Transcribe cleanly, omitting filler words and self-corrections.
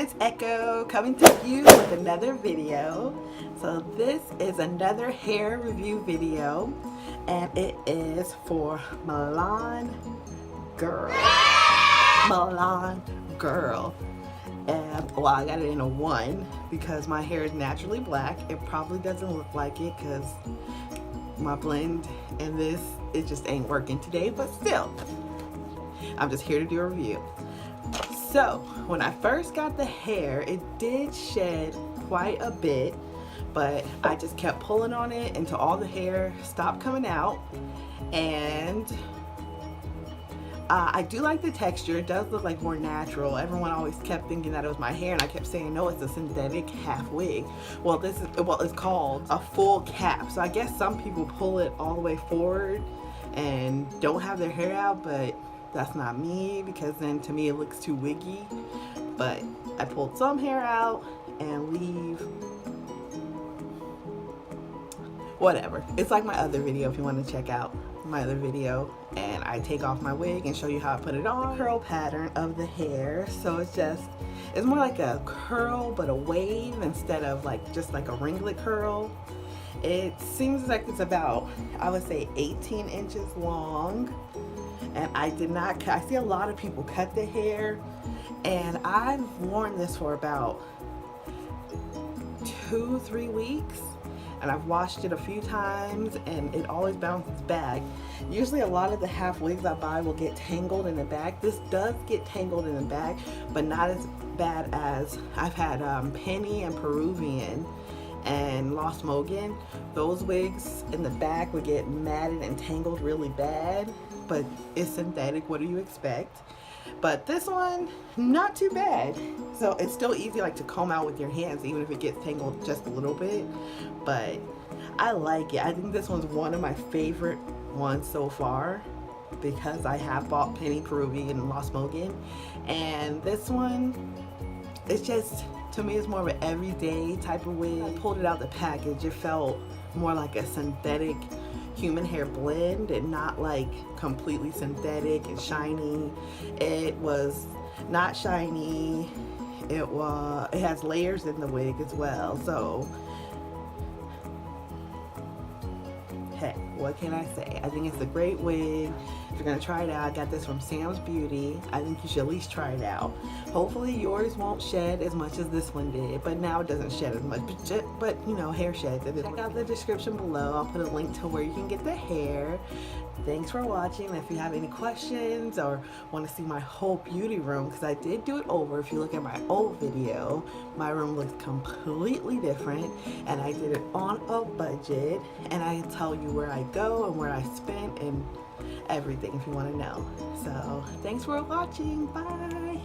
It'sEkcho coming to you with another video. So this is another hair review video, and it is for MILAN Girl. MILAN Girl. And well, I got it in a 1 because my hair is naturally black. It probably doesn't look like it because my blend and this, it just ain't working today, but still, I'm just here to do a review. So when I first got the hair, it did shed quite a bit, but I just kept pulling on it until all the hair stopped coming out. And I do like the texture. It does look like more natural. Everyone always kept thinking that it was my hair, and I kept saying no, it's a synthetic half wig. Well, it's called a full cap. So I guess some people pull it all the way forward and don't have their hair out, but that's not me, because then to me it looks too wiggy. But I pulled some hair out and leave whatever. It's like my other video if you want to check out my other video, and I take off my wig and show you how I put it on. Curl pattern of the hair, so it's more like a curl but a wave instead of just like a ringlet curl. It seems like it's about, I would say, 18 inches long. And I did not cut. I see a lot of people cut the hair, and I've worn this for about 2-3 weeks, and I've washed it a few times, and it always bounces back. Usually a lot of the half wigs I buy will get tangled in the back. This does get tangled in the back, but not as bad as I've had Penny and Peruvian and Lost Mogan. Those wigs in the back would get matted and tangled really bad, but it's synthetic. What do you expect? But this one, not too bad. So it's still easy to comb out with your hands, even if it gets tangled just a little bit. But I like it. I think this one's one of my favorite ones so far, because I have bought Penny, Peruvian, and Lost Mogan, and this one, it's just, to me, it's more of an everyday type of wig. I pulled it out the package, it felt more like a synthetic human hair blend, and not like completely synthetic and shiny. It was not shiny. It has layers in the wig as well. So heck, what can I say? I think it's a great wig. If you're gonna try it out, I got this from Sam's Beauty. I think you should at least try it out. Hopefully yours won't shed as much as this one did, but now it doesn't shed as much, but you know, hair sheds. Check out the description below. I'll put a link to where you can get the hair. Thanks for watching. If you have any questions or want to see my whole beauty room, because I did do it over. If you look at my old video, my room looks completely different, and I did it on a budget, and I tell you where I go and where I spent and everything if you want to know. So thanks for watching. Bye.